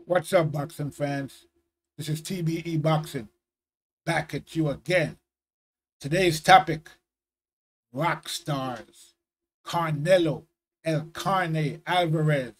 What's up, boxing fans? This is TBE Boxing, back at you again. Today's topic, rock stars, Carne-Lo, El Carne, Alvarez,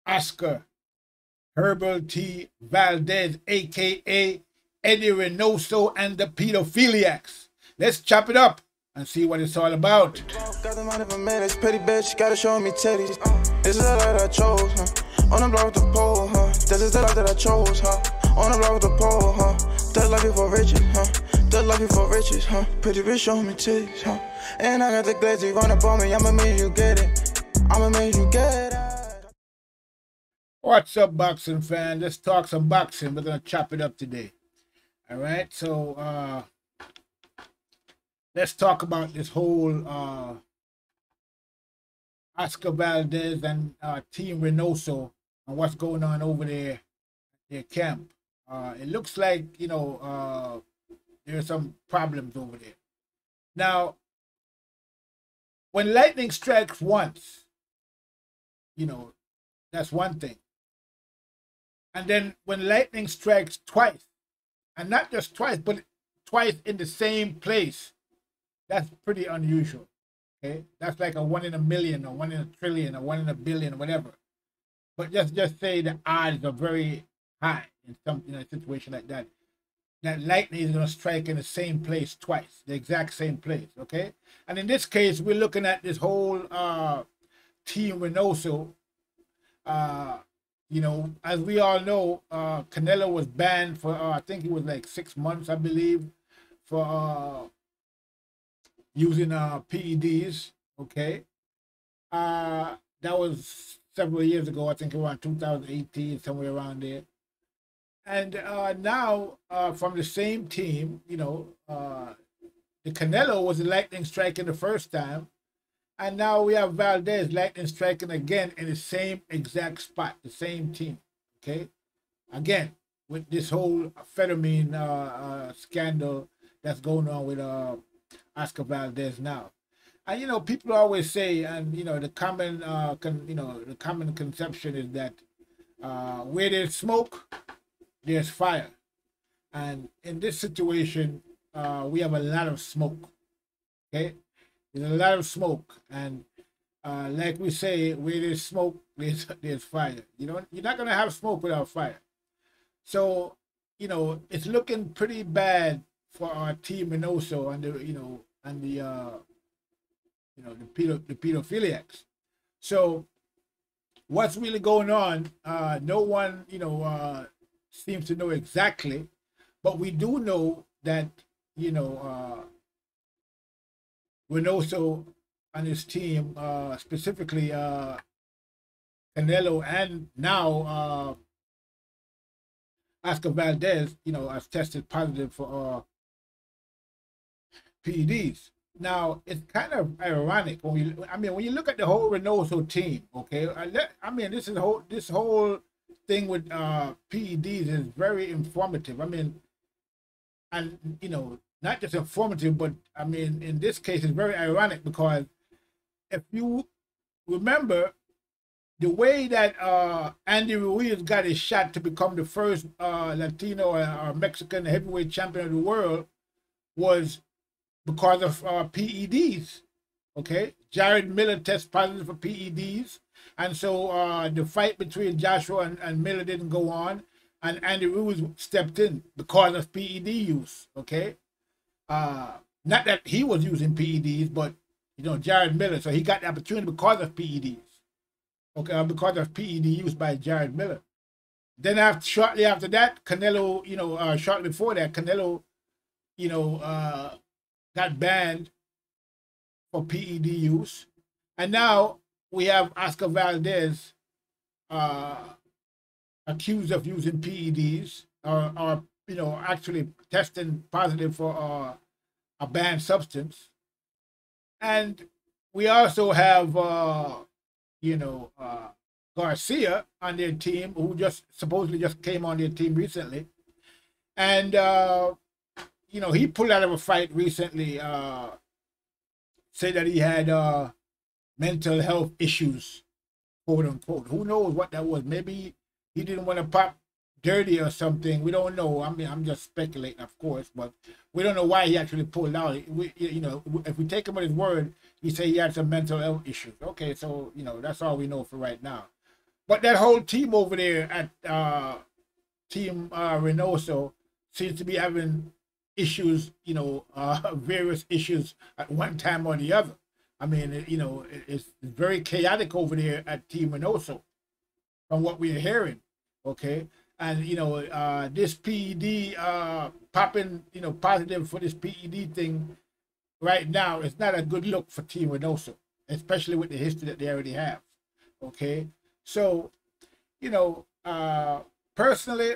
Oscar, Herbal Valdez, a.k.a. Eddie Reynoso and the Pedophiliacs. Let's chop it up and see what it's all about. Got the money for minutes, pretty bitch, gotta show me titties. This is the life that I chose, huh? On the block with the pole, huh? This is the life that I chose, huh? On the block with the pole, huh? That life for riches, huh? That life for riches, huh? Pretty bitch, show me titties, huh? And I got the glazy run up on me, I'ma make you get it. I'ma make you get it. What's up, boxing fans? Let's talk some boxing. We're gonna chop it up today. All right, so let's talk about this whole Oscar Valdez and Team Reynoso and what's going on over there at their camp. It looks like, there are some problems over there. Now, when lightning strikes once, that's one thing. And then when lightning strikes twice, and not just twice, but twice in the same place, that's pretty unusual. Okay, that's like a 1 in a million, or 1 in a trillion, or 1 in a billion, or whatever. But just say the odds are very high in a situation like that. That lightning is going to strike in the same place twice, the exact same place. Okay, and in this case, we're looking at this whole Team Reynoso. As we all know, Carne-Lo was banned for I think it was like 6 months, I believe, for using PEDs. Okay, that was several years ago. I think around 2018, somewhere around there. And now from the same team, the Carne-Lo was the lightning striking the first time, and now we have Valdez lightning striking again in the same exact spot, the same team. Okay, again with this whole phentermine scandal that's going on with Oscar Valdez now. And people always say, and the common the common conception is that where there's smoke, there's fire. And in this situation, we have a lot of smoke. Okay, there's a lot of smoke, and like we say, where there's smoke, there's fire. You're not gonna have smoke without fire. So it's looking pretty bad for our Team Reynoso and the pedophiliacs. So what's really going on? No one seems to know exactly, but we do know that Reynoso and his team, specifically Carne-Lo and now Oscar Valdez, has tested positive for PEDs. Now it's kind of ironic when you look at the whole Reynoso team. Okay, this whole thing with PEDs is very informative. And not just informative, but in this case it's very ironic, because if you remember the way that Andy Ruiz got his shot to become the first Latino or Mexican heavyweight champion of the world was because of PEDs. Okay, Jared Miller tested positive for PEDs, and so the fight between Joshua and Miller didn't go on, and Andy Ruiz stepped in because of PED use. Okay, not that he was using PEDs, but Jared Miller, so he got the opportunity because of PEDs. Okay, because of PED used by Jared Miller. Then shortly after that, Carne-Lo, shortly before that, Carne-Lo, got banned for PED use. And now we have Oscar Valdez accused of using PEDs or actually testing positive for a banned substance. And we also have Garcia on their team, who supposedly just came on their team recently. And he pulled out of a fight recently, said that he had mental health issues, quote unquote. Who knows what that was? Maybe he didn't want to pop dirty or something. We don't know. I mean, I'm just speculating, of course, but we don't know why he actually pulled out. You know, if we take him at his word, he said he had some mental health issues. Okay, so you know that's all we know for right now. But that whole team over there at Team Reynoso seems to be having issues. You know, various issues at one time or the other. I mean, you know, it's very chaotic over there at Team Reynoso, from what we're hearing. Okay. And, you know, this PED popping, you know, positive for this PED thing right now is not a good look for Team Reynoso, especially with the history that they already have. Okay. So, you know, personally,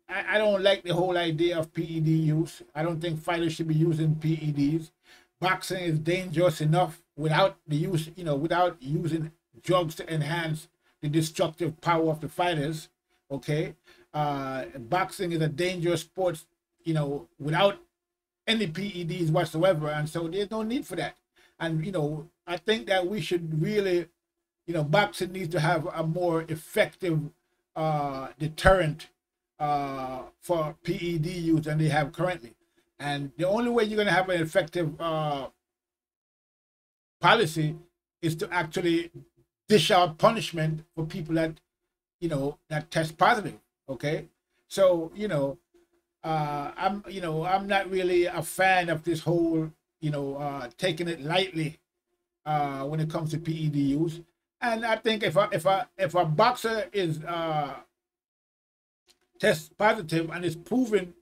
I don't like the whole idea of PED use. I don't think fighters should be using PEDs. Boxing is dangerous enough without the use, you know, without using drugs to enhance the destructive power of the fighters. Okay, boxing is a dangerous sport, you know, without any PEDs whatsoever, and so there's no need for that. And you know, I think that we should really, you know, boxing needs to have a more effective deterrent for PED use than they have currently. And the only way you're going to have an effective policy is to actually dish out punishment for people that, you know, that test positive. Okay, so you know, I'm not really a fan of this whole, you know, taking it lightly when it comes to PED use. And I think if a boxer is test positive and is proven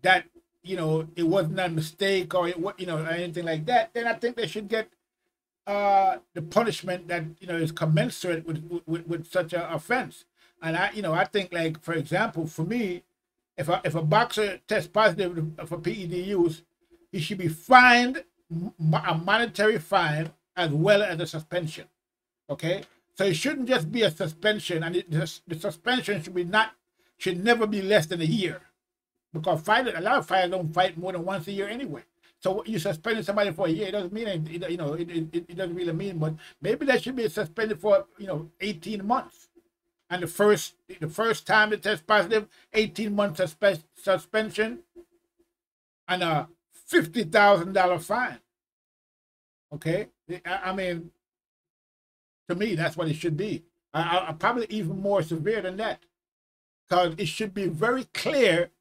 that, you know, it wasn't a mistake or you know, or anything like that, then I think they should get the punishment that, you know, is commensurate with such an offense. And I think, like, for example, for me, if a boxer tests positive for PED use, he should be fined a monetary fine as well as a suspension. Okay, so it shouldn't just be a suspension, and the suspension should never be less than a year, because a lot of fighters don't fight more than once a year anyway. So you suspending somebody for a year, it doesn't mean anything, you know, it doesn't really mean, but maybe that should be suspended for, you know, 18 months. And the first time they test positive, 18-month suspension and a $50,000 fine. Okay, I mean, to me, that's what it should be. I probably even more severe than that, because it should be very clear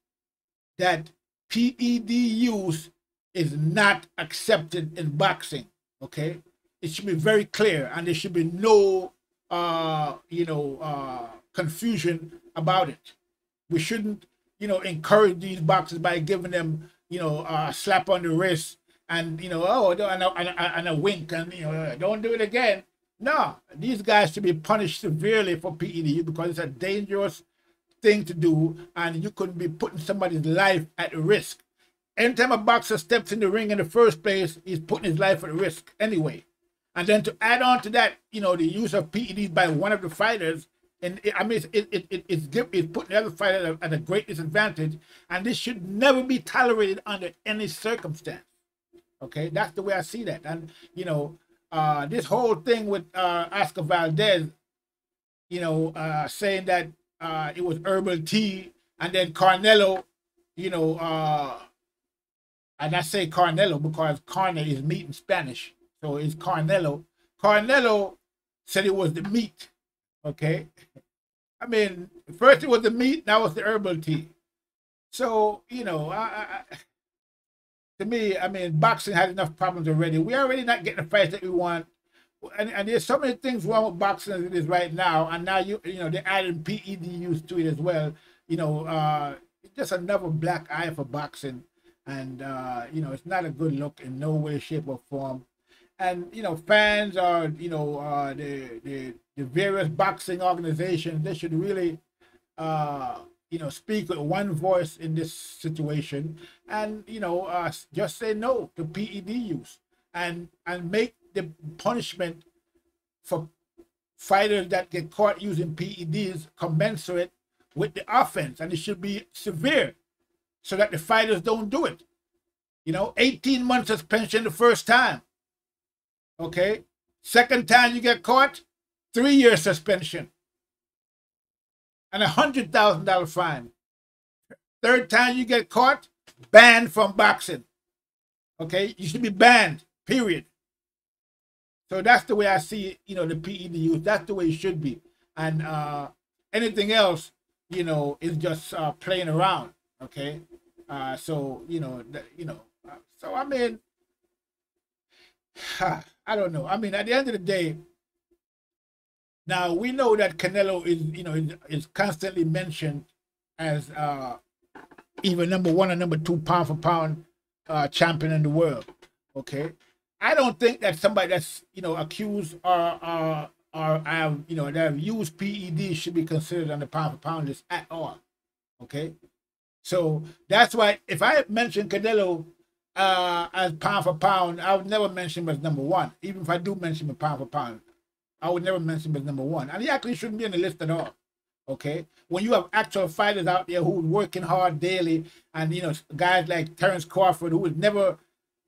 that PED use is not accepted in boxing. Okay, it should be very clear, and there should be no confusion about it. We shouldn't, you know, encourage these boxers by giving them, you know, a slap on the wrist and, you know, oh, and a wink, and, you know, don't do it again. No, these guys should be punished severely for PED, because it's a dangerous thing to do, and you could be putting somebody's life at risk. Anytime a boxer steps in the ring in the first place, he's putting his life at risk anyway. And then to add on to that, you know, the use of PEDs by one of the fighters, and I mean, it's putting the other fighter at a great disadvantage, and this should never be tolerated under any circumstance. Okay, that's the way I see that. And you know, this whole thing with Oscar Valdez, you know, saying that it was herbal tea, and then Carne-Lo, you know, and I say Carne-Lo because carne is meat in Spanish, so it's Carne-Lo. Carne-Lo said it was the meat. Okay, I mean, first it was the meat, now it's the herbal tea. So you know, to me, I mean, boxing had enough problems already. We're already not getting the fights that we want, and there's so many things wrong with boxing as it is right now. And now you know they're adding PED use to it as well. You know, it's just another black eye for boxing, and you know, it's not a good look in no way, shape, or form. And you know, fans are, you know, the various boxing organizations, they should really you know, speak with one voice in this situation, and you know, just say no to PED use, and make the punishment for fighters that get caught using PEDs commensurate with the offense, and it should be severe so that the fighters don't do it. You know, 18 months suspension the first time. Okay, second time you get caught, 3-year suspension. and $100,000 fine. Third time you get caught, banned from boxing. Okay, you should be banned, period. So that's the way I see, the PED use. That's the way it should be. And anything else, is just playing around. Okay, so so I mean, I don't know. I mean, at the end of the day, now we know that Canelo is constantly mentioned as either number 1 or number 2 pound for pound champion in the world. Okay, I don't think that somebody that's accused or have that have used PED should be considered on the pound for pound list at all. Okay, so that's why if I mention Canelo as pound for pound, I would never mention him as number 1. Even if I do mention him pound for pound, I would never mention him as number 1. And he actually shouldn't be on the list at all. Okay, when you have actual fighters out there who are working hard daily, and guys like Terence Crawford, who has never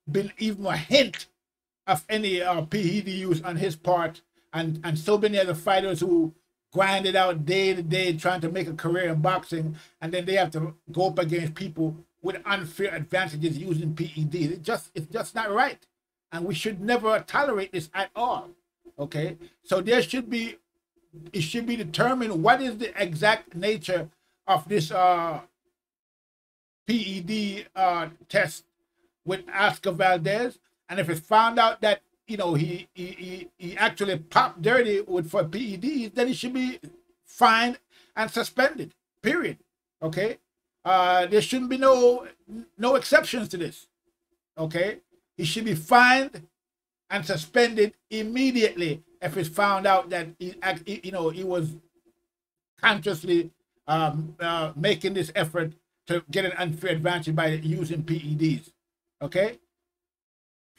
been even a hint of any PED use on his part, and so many other fighters who grind it out day to day trying to make a career in boxing, and then they have to go up against people with unfair advantages using PED. It's just not right, and we should never tolerate this at all. Okay, so it should be determined what is the exact nature of this PED test with Oscar Valdez, and if it's found out that he actually popped dirty for PEDs, then he should be fined and suspended. Period. Okay, there shouldn't be no exceptions to this. Okay, he should be fined and suspended immediately if it's found out that he was consciously making this effort to get an unfair advantage by using PEDs. Okay,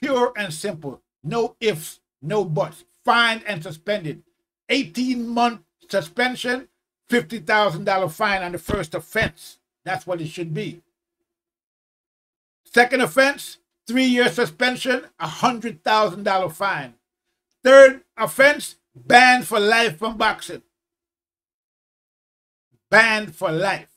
pure and simple. No ifs, no buts. Fined and suspended. 18-month suspension, $50,000 fine on the first offense. That's what it should be. Second offense, 3-year suspension, $100,000 fine. Third offense, banned for life from boxing. Banned for life.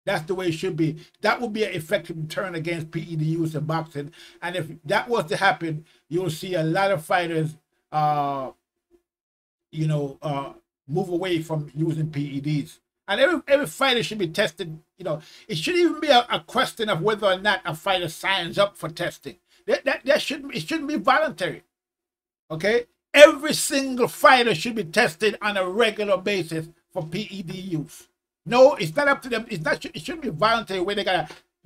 That's the way it should be. That would be an effective deterrent against PED use in boxing. And if that was to happen, you'll see a lot of fighters, move away from using PEDs. And every fighter should be tested. It shouldn't even be a question of whether or not a fighter signs up for testing. It shouldn't be voluntary. Okay, every single fighter should be tested on a regular basis for PED use. No, it's not up to them. It shouldn't be voluntary where they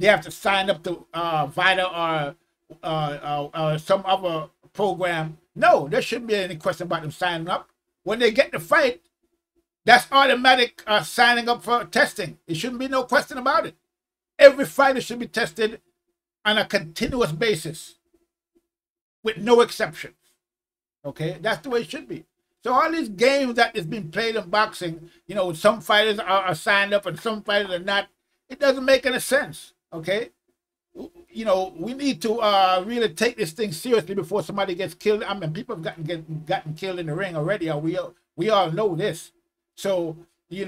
have to sign up to VITA or some other program. No, there shouldn't be any question about them signing up. When they get the fight, that's automatic signing up for testing. It shouldn't be no question about it. Every fighter should be tested on a continuous basis with no exceptions. Okay, that's the way it should be. So all these games that is being played in boxing, some fighters are signed up and some fighters are not. It doesn't make any sense. Okay, we need to really take this thing seriously before somebody gets killed. I mean, people have gotten killed in the ring already. We all know this. So we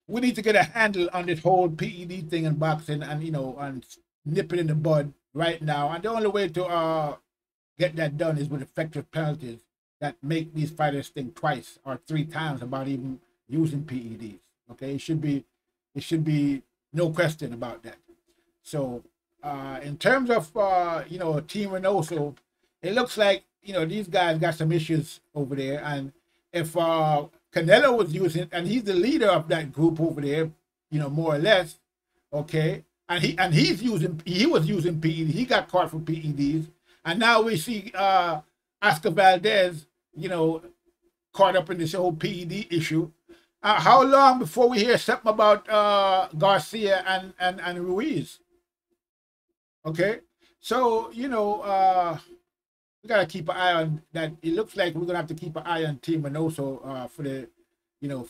need to get a handle on this whole PED thing in boxing, and and nip it in the bud right now. And the only way to get that done is with effective penalties that make these fighters think twice or 3 times about even using PEDs. Okay, it should be no question about that. So in terms of Team Reynoso, it looks like these guys got some issues over there. And if Canelo was using, and he's the leader of that group over there, more or less, okay, and he was using PED. He got caught for PEDs, and now we see Oscar Valdez, caught up in this whole PED issue. How long before we hear something about Garcia and Ruiz? Okay, so we gotta keep an eye on that. It looks like we're gonna have to keep an eye on Team Reynoso for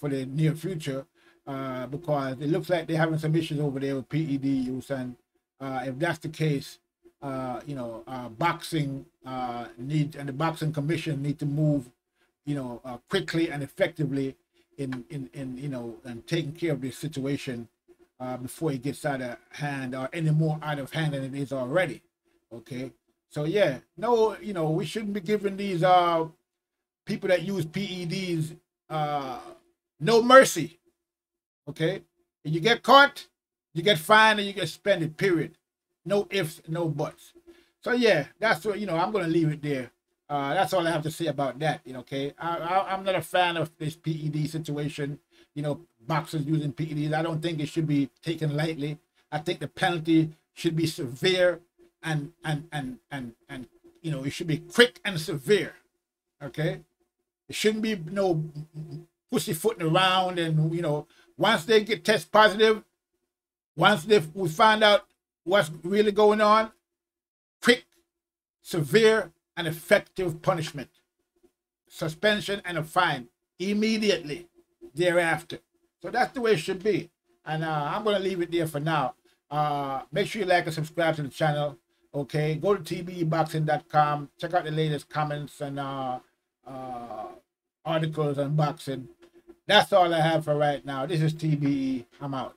the near future, because it looks like they're having some issues over there with PED use, and if that's the case, boxing and the boxing commission need to move, quickly and effectively in you know, and taking care of this situation before it gets out of hand, or any more out of hand than it is already. Okay, so yeah, no, you know, we shouldn't be giving these people that use PEDs no mercy. Okay, if you get caught, you get fined and you get suspended. Period. No ifs, no buts. So yeah, that's what, you know, I'm gonna leave it there. That's all I have to say about that. You know, okay, I'm not a fan of this PED situation. You know, boxers using PEDs. I don't think it should be taken lightly. I think the penalty should be severe, and you know, it should be quick and severe. Okay, it shouldn't be no pussyfooting around, and you know, once they get test positive, once we find out what's really going on, quick, severe, and effective punishment, suspension and a fine immediately thereafter. So that's the way it should be. And I'm going to leave it there for now. Make sure you like and subscribe to the channel. Okay, go to tbeboxing.com. Check out the latest comments and articles on boxing. That's all I have for right now. This is TBE. I'm out.